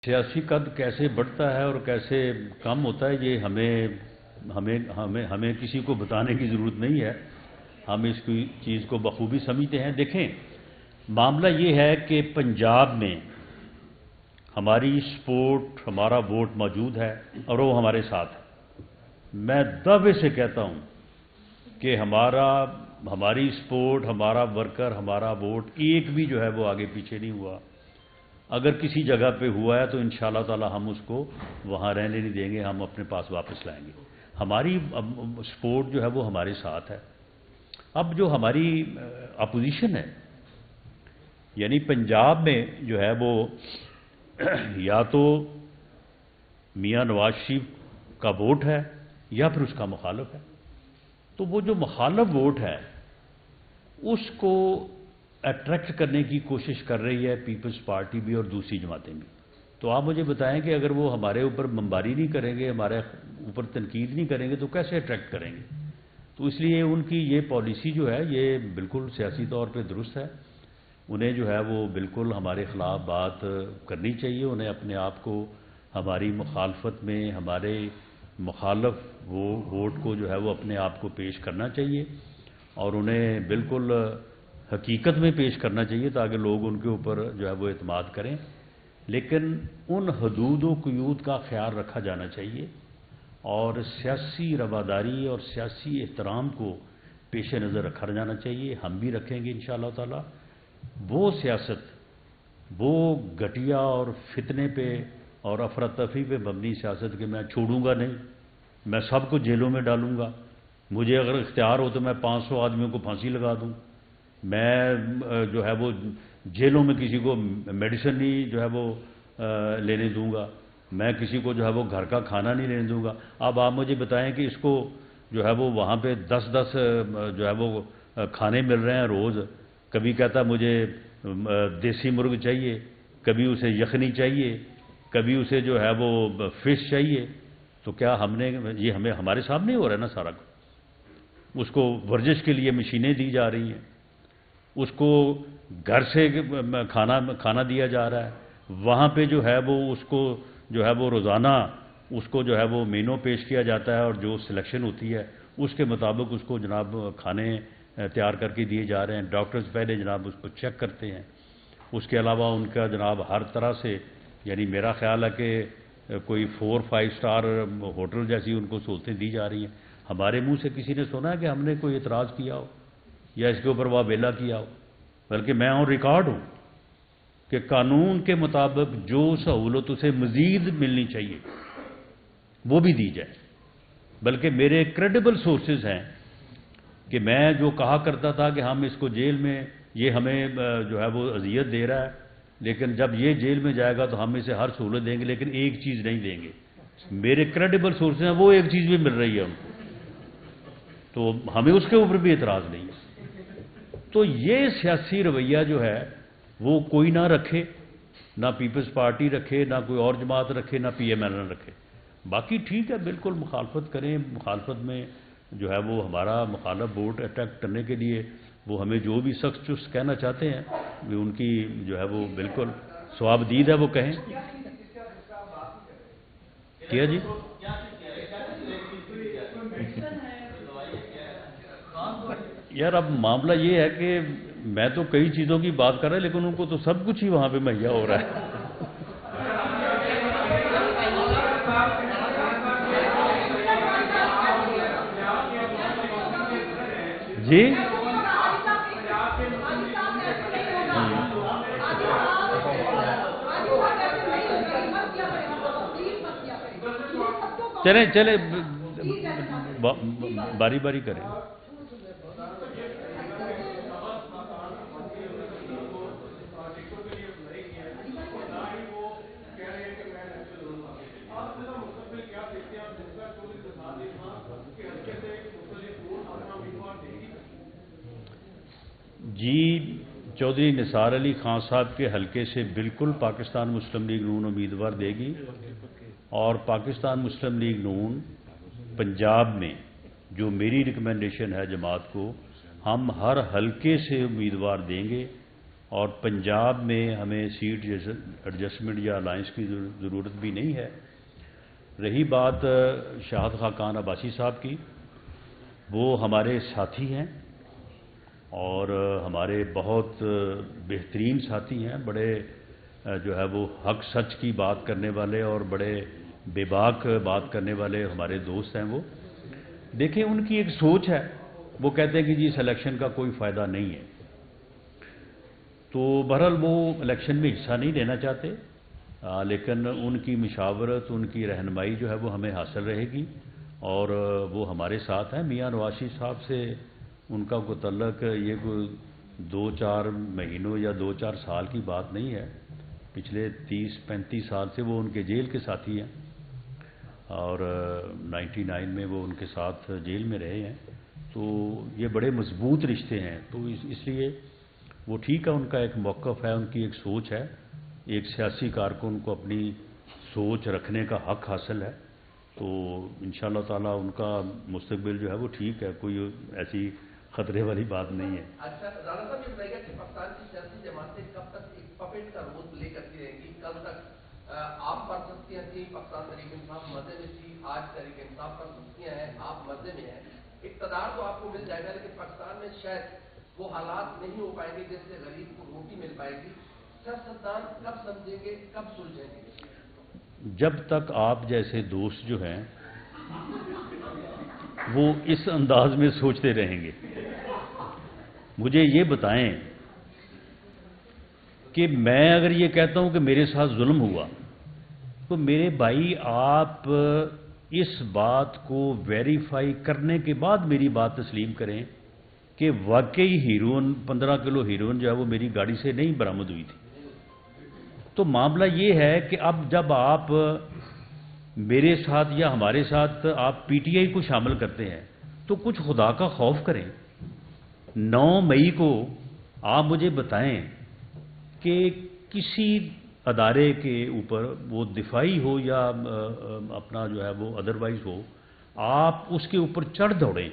سیاسی قد کیسے بڑھتا ہے اور کیسے کم ہوتا ہے یہ ہمیں کسی کو بتانے کی ضرورت نہیں ہے. ہم اس کی چیز کو بخوبی سمجھتے ہیں. دیکھیں معاملہ یہ ہے کہ پنجاب میں ہماری سپورٹ ہمارا ووٹ موجود ہے اور وہ ہمارے ساتھ ہے. میں دعوے سے کہتا ہوں کہ ہماری سپورٹ ہمارا ورکر ہمارا ووٹ ایک بھی جو ہے وہ آگے پیچھے نہیں ہوا. اگر کسی جگہ پہ ہوا ہے تو انشاءاللہ تعالی ہم اس کو وہاں رہنے نہیں دیں گے, ہم اپنے پاس واپس لائیں گے. ہماری سپورٹ جو ہے وہ ہمارے ساتھ ہے. اب جو ہماری اپوزیشن ہے یعنی پنجاب میں جو ہے وہ یا تو میاں نواز شریف کا ووٹ ہے یا پھر اس کا مخالف ہے. تو وہ جو مخالف ووٹ ہے اس کو اٹریکٹ کرنے کی کوشش کر رہی ہے پیپلز پارٹی بھی اور دوسری جماعتیں بھی. تو آپ مجھے بتائیں کہ اگر وہ ہمارے اوپر بمباری نہیں کریں گے, ہمارے اوپر تنقید نہیں کریں گے تو کیسے اٹریکٹ کریں گے؟ تو اس لیے ان کی یہ پالیسی جو ہے یہ بالکل سیاسی طور پہ درست ہے. انہیں جو ہے وہ بالکل ہمارے خلاف بات کرنی چاہیے. انہیں اپنے آپ کو ہماری مخالفت میں ہمارے مخالف ووٹ کو جو ہے وہ اپنے آپ کو پیش کرنا چاہیے اور انہیں بالکل حقیقت میں پیش کرنا چاہیے تاکہ لوگ ان کے اوپر جو ہے وہ اعتماد کریں. لیکن ان حدود و قیود کا خیال رکھا جانا چاہیے اور سیاسی رواداری اور سیاسی احترام کو پیش نظر رکھا جانا چاہیے. ہم بھی رکھیں گے انشاءاللہ تعالی. وہ سیاست, وہ گھٹیا اور فتنے پہ اور افراتفری پہ مبنی سیاست کہ میں چھوڑوں گا نہیں, میں سب کو جیلوں میں ڈالوں گا, مجھے اگر اختیار ہو تو میں 500 آدمیوں کو پھانسی لگا دوں, میں جو ہے وہ جیلوں میں کسی کو میڈیسن نہیں جو ہے وہ لینے دوں گا, میں کسی کو جو ہے وہ گھر کا کھانا نہیں لینے دوں گا. اب آپ مجھے بتائیں کہ اس کو جو ہے وہ وہاں پہ 10 جو ہے وہ کھانے مل رہے ہیں روز. کبھی کہتا مجھے دیسی مرغ چاہیے, کبھی اسے یخنی چاہیے, کبھی اسے جو ہے وہ فش چاہیے. تو کیا یہ ہمارے سامنے ہو رہا ہے نا سارا کچھ. اس کو ورزش کے لیے مشینیں دی جا رہی ہیں, اس کو گھر سے کھانا دیا جا رہا ہے, وہاں پہ جو ہے وہ اس کو جو ہے وہ روزانہ اس کو جو ہے وہ مینو پیش کیا جاتا ہے اور جو سلیکشن ہوتی ہے اس کے مطابق اس کو جناب کھانے تیار کر کے دیے جا رہے ہیں. ڈاکٹرز پہلے جناب اس کو چیک کرتے ہیں. اس کے علاوہ ان کا جناب ہر طرح سے یعنی میرا خیال ہے کہ کوئی 4-5 اسٹار ہوٹل جیسی ان کو سہولتیں دی جا رہی ہیں. ہمارے منہ سے کسی نے سنا ہے کہ ہم نے کوئی اعتراض کیا ہو یا اس کے اوپر واویلا کیا ہو؟ بلکہ میں آن ریکارڈ ہوں کہ قانون کے مطابق جو سہولت اسے مزید ملنی چاہیے وہ بھی دی جائے. بلکہ میرے کریڈیبل سورسز ہیں کہ میں جو کہا کرتا تھا کہ ہم اس کو جیل میں یہ ہمیں جو ہے وہ اذیت دے رہا ہے, لیکن جب یہ جیل میں جائے گا تو ہم اسے ہر سہولت دیں گے لیکن ایک چیز نہیں دیں گے. میرے کریڈیبل سورسز ہیں وہ ایک چیز بھی مل رہی ہے ان کو, تو ہمیں اس کے اوپر بھی اعتراض نہیں ہے. تو یہ سیاسی رویہ جو ہے وہ کوئی نہ رکھے, نہ پیپلز پارٹی رکھے, نہ کوئی اور جماعت رکھے, نہ پی ایم ایل این رکھے. باقی ٹھیک ہے, بالکل مخالفت کریں. مخالفت میں جو ہے وہ ہمارا مخالف ووٹ اٹریکٹ کرنے کے لیے وہ ہمیں جو بھی سخت چست کہنا چاہتے ہیں وہ ان کی جو ہے وہ بالکل ثواب دید ہے وہ کہیں. کیا جی یار اب معاملہ یہ ہے کہ میں تو کئی چیزوں کی بات کر رہا ہوں لیکن ان کو تو سب کچھ ہی وہاں پہ مہیا ہو رہا ہے. جی چلیں باری باری کریں. جی چودھری نثار علی خان صاحب کے حلقے سے بالکل پاکستان مسلم لیگ نون امیدوار دے گی اور پاکستان مسلم لیگ نون پنجاب میں جو میری ریکمنڈیشن ہے جماعت کو, ہم ہر حلقے سے امیدوار دیں گے اور پنجاب میں ہمیں سیٹ ایڈجسٹمنٹ یا الائنس کی ضرورت بھی نہیں ہے۔ رہی بات شاہد خاقان عباسی صاحب کی، وہ ہمارے ساتھی ہیں اور ہمارے بہت بہترین ساتھی ہیں، بڑے جو ہے وہ حق سچ کی بات کرنے والے اور بڑے بے باک بات کرنے والے ہمارے دوست ہیں۔ وہ دیکھیں ان کی ایک سوچ ہے، وہ کہتے ہیں کہ جی اس الیکشن کا کوئی فائدہ نہیں ہے، تو بہرحال وہ الیکشن میں حصہ نہیں لینا چاہتے، لیکن ان کی مشاورت، ان کی رہنمائی جو ہے وہ ہمیں حاصل رہے گی اور وہ ہمارے ساتھ ہیں۔ میاں نواز شریف صاحب سے ان کا کوئی تعلق یہ کوئی 2-4 مہینوں یا 2-4 سال کی بات نہیں ہے، پچھلے 30-35 سال سے وہ ان کے جیل کے ساتھی ہیں اور 99 میں وہ ان کے ساتھ جیل میں رہے ہیں، تو یہ بڑے مضبوط رشتے ہیں۔ تو اس لیے وہ ٹھیک ہے، ان کا ایک موقف ہے، ان کی ایک سوچ ہے، ایک سیاسی کارکن کو اپنی سوچ رکھنے کا حق حاصل ہے، تو انشاءاللہ تعالیٰ ان کا مستقبل جو ہے وہ ٹھیک ہے، کوئی ایسی خطرے والی بات نہیں ہے۔ اچھا رانا صاحب، یہ بتائیے کہ پاکستان کی سیاسی جماعتیں کب تک ایک پپیٹ کا رول پلے کرتی رہیں گی؟ کل تک آپ پرستیاں تھیں، پاکستان تحریک انصاف مزے میں تھی، آج تحریک انصاف پرستیاں ہیں، آپ مزے میں ہیں، اقتدار تو آپ کو مل جائے گا لیکن پاکستان میں شاید وہ حالات نہیں ہو پائیں گے جس سے غریب کو روٹی مل پائے گی۔ سیاستدان کب سمجھیں گے، کب سلجھیں گے؟ جب تک آپ جیسے دوست جو ہیں وہ اس انداز میں سوچتے رہیں گے۔ مجھے یہ بتائیں کہ میں اگر یہ کہتا ہوں کہ میرے ساتھ ظلم ہوا تو میرے بھائی آپ اس بات کو ویریفائی کرنے کے بعد میری بات تسلیم کریں کہ واقعی ہیروئن 15 کلو ہیروئن جو ہے وہ میری گاڑی سے نہیں برآمد ہوئی تھی۔ تو معاملہ یہ ہے کہ اب جب آپ میرے ساتھ یا ہمارے ساتھ آپ پی ٹی آئی کو شامل کرتے ہیں تو کچھ خدا کا خوف کریں۔ 9 مئی کو آپ مجھے بتائیں کہ کسی ادارے کے اوپر وہ دفاعی ہو یا اپنا جو ہے وہ ادروائز ہو، آپ اس کے اوپر چڑھ دوڑیں،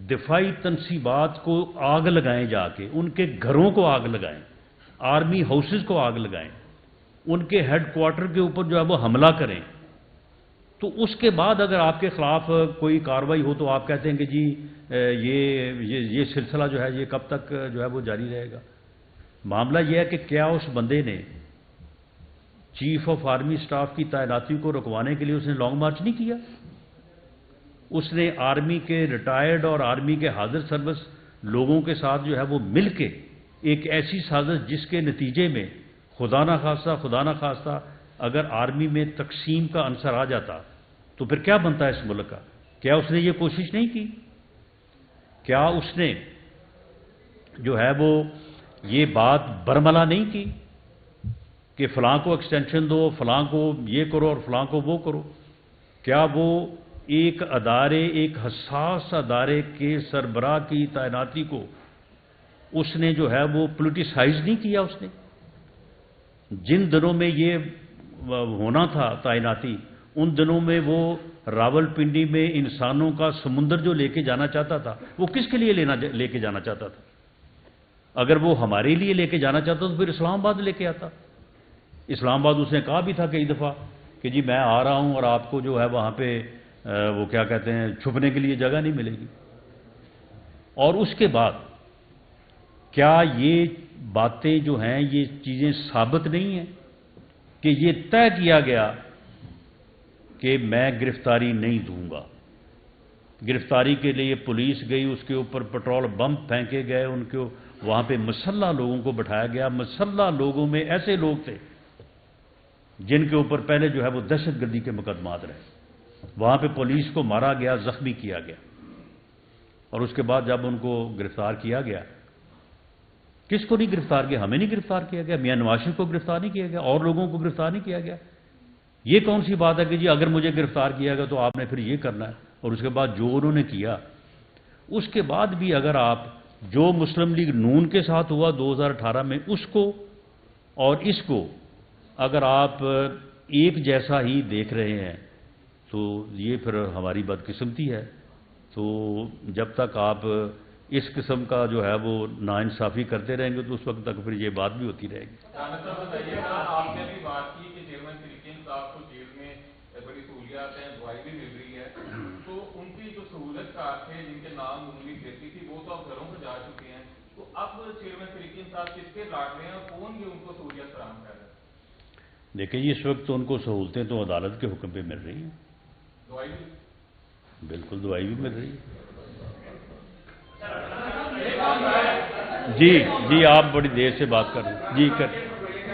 دفاعی تنصیبات کو آگ لگائیں، جا کے ان کے گھروں کو آگ لگائیں، آرمی ہاؤسز کو آگ لگائیں، ان کے ہیڈ کوارٹر کے اوپر جو ہے وہ حملہ کریں، تو اس کے بعد اگر آپ کے خلاف کوئی کارروائی ہو تو آپ کہتے ہیں کہ جی یہ سلسلہ جو ہے یہ کب تک جو ہے وہ جاری رہے گا۔ معاملہ یہ ہے کہ کیا اس بندے نے چیف آف آرمی سٹاف کی تعیناتی کو رکوانے کے لیے اس نے لانگ مارچ نہیں کیا؟ اس نے آرمی کے ریٹائرڈ اور آرمی کے حاضر سروس لوگوں کے ساتھ جو ہے وہ مل کے ایک ایسی سازش جس کے نتیجے میں خدا نہ خواستہ اگر آرمی میں تقسیم کا عنصر آ جاتا تو پھر کیا بنتا ہے اس ملک کا؟ کیا اس نے یہ کوشش نہیں کی؟ کیا اس نے جو ہے وہ یہ بات برملا نہیں کی کہ فلاں کو ایکسٹینشن دو، فلاں کو یہ کرو اور فلاں کو وہ کرو؟ کیا وہ ایک حساس ادارے کے سربراہ کی تعیناتی کو اس نے جو ہے وہ پولیٹیسائز نہیں کیا؟ اس نے جن دنوں میں یہ ہونا تھا تعیناتی، ان دنوں میں وہ راول پنڈی میں انسانوں کا سمندر جو لے کے جانا چاہتا تھا وہ کس کے لیے لے کے جانا چاہتا تھا؟ اگر وہ ہمارے لیے لے کے جانا چاہتا تو پھر اسلام آباد لے کے آتا۔ اسلام آباد اس نے کہا بھی تھا کئی دفعہ کہ جی میں آ رہا ہوں اور آپ کو جو ہے وہاں پہ وہ کیا کہتے ہیں چھپنے کے لیے جگہ نہیں ملے گی۔ اور اس کے بعد کیا یہ باتیں جو ہیں یہ چیزیں ثابت نہیں ہیں کہ یہ طے کیا گیا کہ میں گرفتاری نہیں دوں گا؟ گرفتاری کے لیے پولیس گئی، اس کے اوپر پٹرول بم پھینکے گئے، ان کو وہاں پہ مسلح لوگوں کو بٹھایا گیا۔ مسلح لوگوں میں ایسے لوگ تھے جن کے اوپر پہلے جو ہے وہ دہشت گردی کے مقدمات رہے، وہاں پہ پولیس کو مارا گیا، زخمی کیا گیا، اور اس کے بعد جب ان کو گرفتار کیا گیا، کس کو نہیں گرفتار کیا؟ ہمیں نہیں گرفتار کیا گیا، میاں نواز شریف کو گرفتار نہیں کیا گیا، اور لوگوں کو گرفتار نہیں کیا گیا۔ یہ کون سی بات ہے کہ جی اگر مجھے گرفتار کیا گیا تو آپ نے پھر یہ کرنا ہے؟ اور اس کے بعد جو انہوں نے کیا، اس کے بعد بھی اگر آپ جو مسلم لیگ نون کے ساتھ ہوا 2018 میں اس کو اور اس کو اگر آپ ایک جیسا ہی دیکھ رہے ہیں تو یہ پھر ہماری بدقسمتی ہے۔ تو جب تک آپ اس قسم کا جو ہے وہ ناانصافی کرتے رہیں گے تو اس وقت تک پھر یہ بات بھی ہوتی رہے گی۔ رانا صاحب بتائیے گا، آپ نے بھی بات کی کہ چیئرمین سلیقین صاحب کو جیل میں بڑی سہولیات ہیں، دوائی بھی مل رہی ہے، تو ان کی جو سہولت کار تھے جن کے نام انگلی دیتی تھی وہ تو اب گھروں پر جا چکے ہیں، تو اب چیئرمین سلیقین صاحب کس کے لاٹ رہے ہیں اور کون یہ ان کو سہولیات فراہم کر رہا ہے؟ دیکھیں جی، اس وقت تو ان کو سہولتیں تو عدالت کے حکم پہ مل رہی ہیں، دوائی بھی؟ بالکل دوائی بھی مل رہی ہے۔ جی آپ بڑی دیر سے بات کر رہے ہیں، جی کر